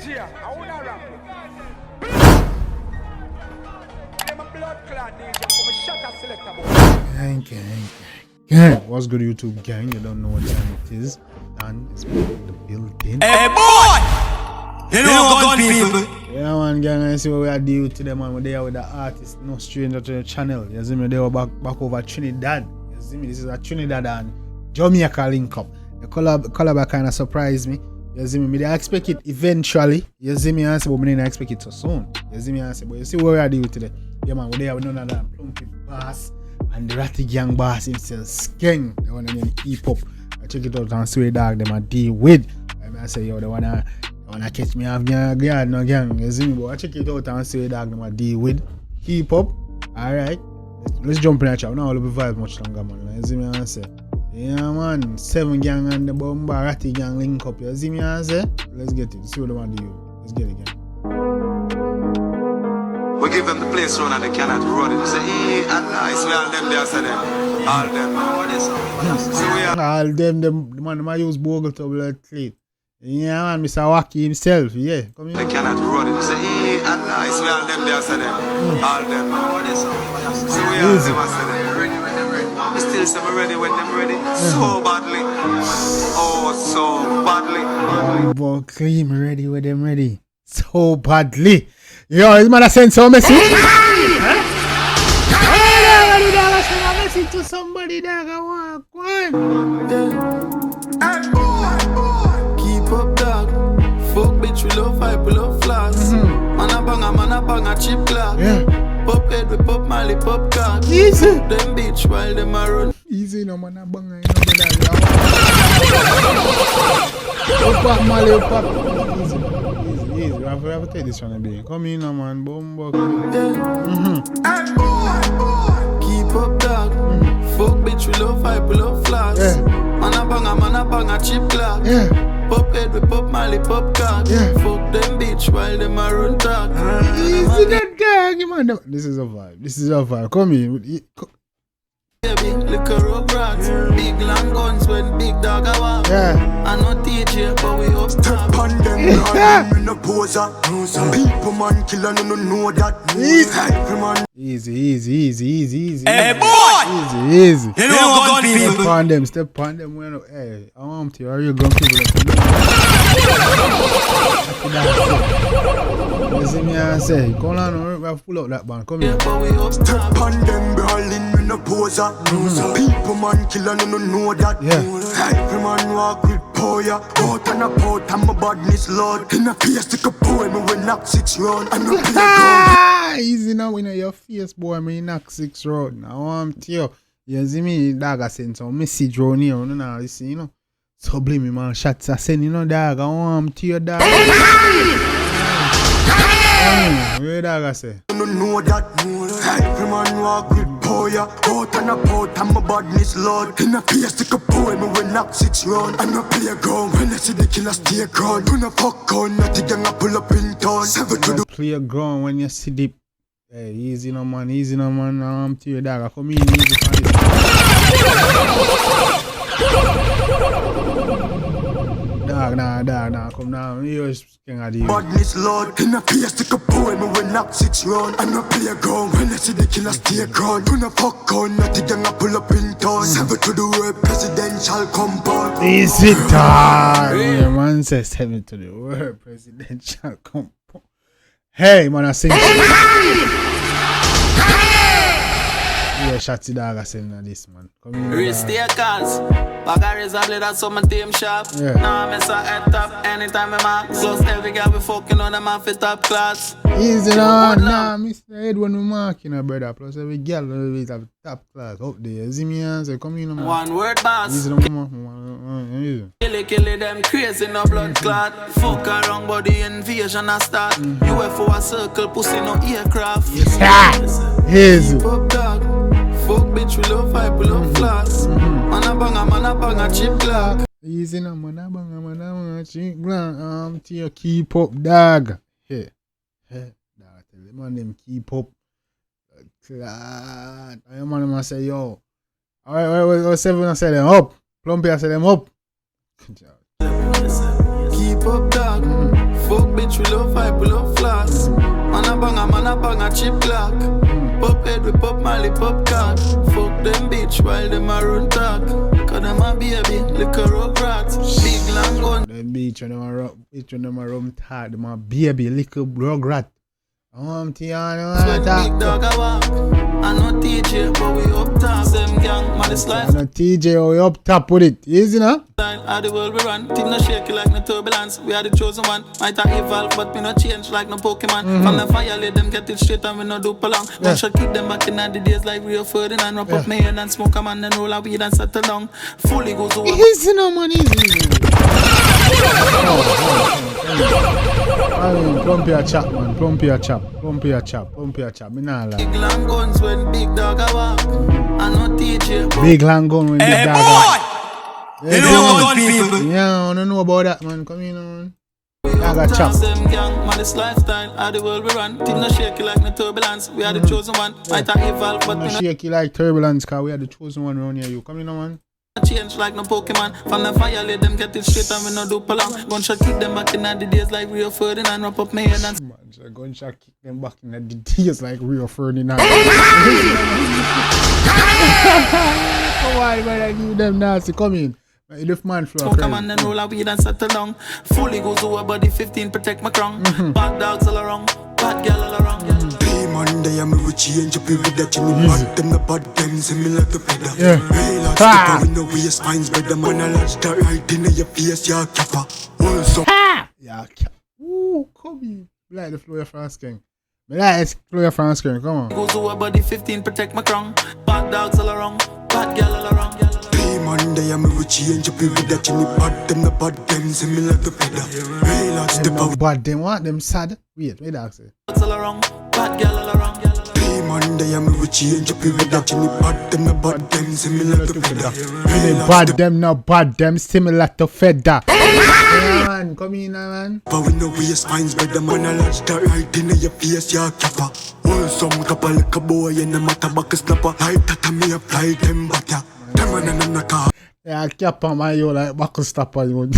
DJ, I wanna rap. I'm a blood clot DJ, I'm a shutter selector boy. Gang. What's good, YouTube gang? You don't know what time it is. Dan is in the building. Hey boy! You know gun people. Yeah man, gang, I see what we are doing today, man. We're there with the artist, no stranger to the channel. You see me, they were back over Trinidad. You see me, this is a Trinidad and Jamaica link up. The collab kind of surprised me. You see me, I expect it eventually. You see me, I say, but I didn't expect it so soon. You see me, I say, but you see what we are doing today. Yeah man, we're there with none of that Plumpy boss and the Ratty Gang boss himself, Skeng, the one named 𝐑𝐄𝐂𝐓𝐈𝐎𝐍. I check it out and swear dog them a deal with. I say, yo, they wanna catch me off guard, no gang. You see me, but I check it out and swear dog them a deal with. 𝐑𝐄𝐂𝐓𝐈𝐎𝐍. Alright, let's jump in the chat. Now I'll be vibe much longer, man. You see me, I say, yeah man, 7 gang and the Bomba Ratty Gang link up. You see me, I say, let's get it. See what they want to do. Let's get it, gang. We give them the place run and they cannot run it. They say, hey, and nice, we all them there, say them. All them. What is it? So we are. All them, the man, I use bogle to blood clean. Yeah, man, Mr. Wacky himself, yeah. Come here. They cannot run it. They say, hey, and nice, we all them there, say them. All them. What is it? So we all them, I say them. We still say me ready when them ready. So badly. Oh, so badly. Boy, clean, ready with them ready. So badly. Yo, this man a send some message. Message to somebody that I want. Keep up, dog. Fuck bitch, we love fight, we love flaws. Man a bang a chip clock. Yeah. Pop head, we pop Mali, pop cock. Easy. Them bitch while them a run. Easy, no man a bang a pop Mali, pop. Easy. We have to take this one a day. Come in, man. Bomba. Keep up, dog. Fuck bitch, we love fight, we love flaws. Yeah. Man a bang a chip clock. Yeah. Pop head, we pop Mali, pop cock. Yeah. Fuck them bitch while them a run talk. Easy, that dog, man. This is a vibe. Come in. Baby, liquor up rats. Big long guns when big dog a walk. Yeah. I no TJ, but we up top. On them, God, in a poser. People man killer, no know that. Easy. Hey boy! Easy. You know gun people. Step on them. Hey, I want to. Are you gun people? You see me, I say, come on, we pull out that band. Come here. But we up top. On them, brawling in a poser. People man killer, no know that. Yeah. Every man walk with poya. Out and about, I'm a badness lord. In a face, stick a boy, me we knock 6 round. I'm not playing. Easy now, we know your face, boy. Me knock 6 round. Now I'm to you see me, dog, I send some message round here. You know, you see, you know. So blame me, man. Shots I send, you know, dog. I want to your dog. Where dog I say? No know that. Every man walk with poya. Out and about, I'm a badness lord. In a face, stick a boy, me we knock 6 round. I'm not playground. When I see the killer stay ground. Do not fuck on, not the gang I pull up in town. 7 to the playground when you see the. Hey, easy no man. I'm to your dog. I come in easy for this. Dog, nah, come down. You're Skeng 𝐑𝐄𝐂𝐓𝐈𝐎𝐍. badness lord. In a face, stick a boy, me we knock 6 round. I'm not playground. When I see the killer stay ground. Do not fuck on, not the gang I pull up in town. 7 to the world presidential compound. Easy dog. Yeah, man says 7 to the world presidential compound. Hey, man, I sing. Yeah, shotty dog, I sing this, man. Come in. Real stay cars. Baggaries and leather, so my team sharp. Yeah. Now I'm a head top. Anytime I'm mark. Just every girl we fucking on them off the top class. Easy now, nah, Mr. Ed when we marking a brother. Plus every girl always have top class up there. See me and say, come in, man. One word boss. Easy now, man. Easy. Kill it, them crazy, no blood clot. Fuck around body invasion a start. UFO a circle, pussy no aircraft. Easy. Fuck dog. Fuck bitch, we love fight, we love flaws. Man a bang a chip clock. Easy now, man a bang a chip clock. To your 𝐑𝐄𝐂𝐓𝐈𝐎𝐍, dog. Hey, dog, tell them man them 𝐑𝐄𝐂𝐓𝐿 clot. I man say, yo. Alright, 7 I say them up. Plumpy I say them up. Good job. Keep up, dog. Fuck bitch. bitch, we love hype, we love flaws. Man a bang a chip clock. Pop head, we pop Mali, pop cock. Fuck them bitch while them a run talk. Cause them a baby, little rock rat. Big long gun. Them bitch when them a rum talk, them a baby, little rug rat. Tiana, Big dog a walk. I know TJ, but we up top. Them gang, man, this life. I know TJ, we up top with it. Easy now? How the world we run. Team no shaky like no turbulence. We are the chosen one. Might have evolve, but we no change like no Pokemon. From the fire, let them get it straight and we no do long. We should keep them back in the days like Rio Ferdinand. Wrap up me head and smoke a man and roll a weed and settle down. Fully goes over. Easy now, man, easy. Plumpy a chap, man. Plumpy a chap. Me nah lie. Big long guns when big dog a walk. I know TJ. Big long gun when big dog a walk. You know what people? Yeah, I don't know about that, man. Come in, man. I got chop. Them gang, man, this lifestyle. How the world we run. Team no shaky like no turbulence. We are the chosen one. Might have evolve, but we no shaky like turbulence, cause we are the chosen one around here. You come in, man. change like no Pokemon. From the fire, let them get it straight and we no do long. Gunshot kick them back in the days like Rio Ferdinand. Wrap up my head and man, gunshot kick them back in the days like Rio Ferdinand. Come on, man, I give them nasty. Come in. You lift man floor. smoke a man and roll a weed and settle down. Fully goes over body 15, protect my crown. Bad dogs all around, bad girl all around. Hey Monday, I'm with change up with that you need. Bad them the bad them similar to pedal. Yeah. Hey lads, the no waste spines, but the man a lads that right in your face, yeah, kappa. Also. Yeah, ooh, come in. Like the floor from Skeng. Me like the floor from Skeng, come on. Goes over body 15, protect my crown. Bad dogs all around, bad girl all around. Hey Monday, I'm with change up with that you need. Bad them the bad them similar to pedal. Hey lads, the power. Bad them what? Them sad? Wait that say. All around, bad girl all around. Hey Monday, I'm with change up with that you need. Bad them the bad them similar to pedal. Hey bad them no bad them similar to feather. Yeah, man, come in, man. But we know we spines, but the man a lads that right in your face, yeah, kappa. Also, kappa like a boy in the matter, back a snapper. Like that, me a fly them back, yeah. Yeah, kappa, man, you like back a stopper, you.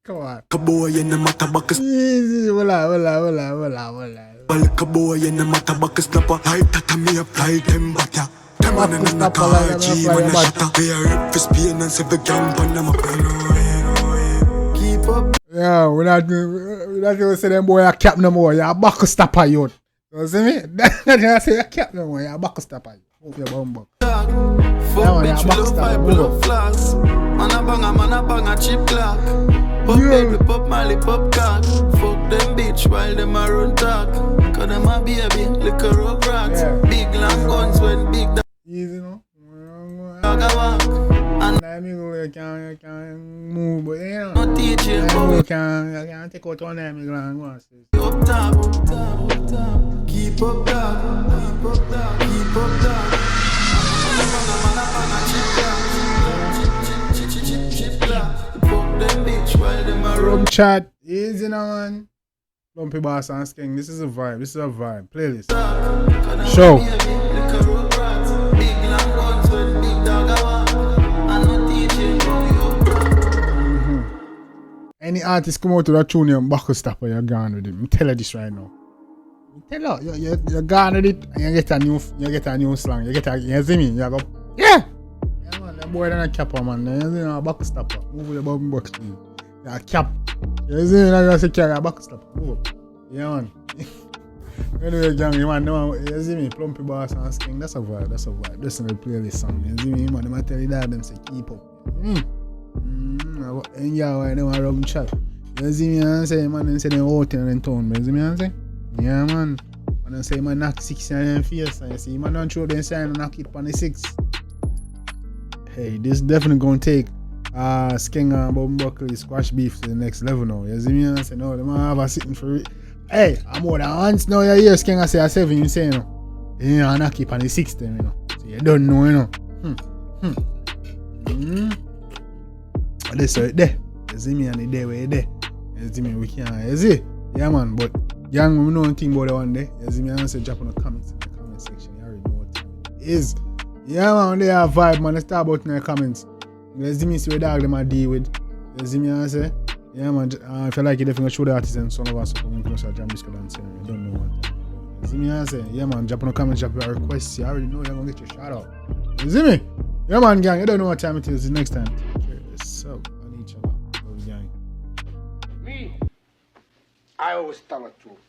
Come on. A boy in the matter, back a easy, wala. like a boy in the matter, back a snapper. Like that, me a fly them back, yeah. Man and a car, G, man a shutter. They are rip for Spain and seven gang, pan them up. Keep up. Yeah, we're not going to say them boy a cap no more. You're a back a stopper, you. You see me? That's what I say, a cap no more. You're a back a stopper. Move your bum back. Fuck bitch, we love pipe, we love flaws. Man a bang a chip clock. Pop head, we pop Mali, pop cock. Fuck them bitch while them a run talk. Cause them a baby, little rock rats. Big long guns when big easy, no? dog a walk. And You can move, but you know. no TJ, You can take out one of them. up top. Keep up dog, keep up dog, keep up dog. Man a bang a chip clock. Fuck them bitch while them a run. Chat, easy now, man. Plumpy Boss and Skeng, this is a vibe. Playlist. Show. Any artist come out to that tune and back stopper, you're gone with him. Tell her this right now. Tell her you're gone with it and you get a new slang. You see me? You go, yeah man, that boy don't cap man. You see me, back stopper. Move the bum box to you. Yeah, cap. You see me, you say carry a back stopper. Move up. Yeah man. Anyway, gang, man, no, you see me, Plumpy Boss and Skeng, that's a vibe. Listen to the playlist song. You see me, man, them tell you that, them say keep up. And yeah, why them a rum chat. You see me and say, man, them say them out in town, you see me and say? Yeah, man. And them say, man, knock 6 on them face, and you see, man, don't throw them sign and knock it on the 6. Hey, this definitely gonna take Skeng and Bumblebuckle squash beef to the next level now. You see me and say, no, them have a sitting for it. Hey, I'm more than once now, you hear Skeng and say a 7, you say, you know. You know, knock it on the 6 them, you know. So you don't know, you know. This right there. You see me on the day where you there. You see me, we can't. You see? Yeah, man, but young, we know anything about that one day. You see me, I say drop on the comments in the comment section. You already know what time it is. Yeah, man, they have vibe, man. Let's talk about in the comments. You see me, see what dog them I deal with. You see me, I say? Yeah, man. If you like it, definitely show the artist and some of us come close to Jambisco dance. You don't know what. You see me? I say, yeah, man. Drop in the comments, drop your requests. You already know you're gonna get your shout out. You see me? Yeah, man, gang. You don't know what time it is. The next time, take care of yourself and each other. Love, gang. Me, I always tell the truth.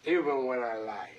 Even when I lie.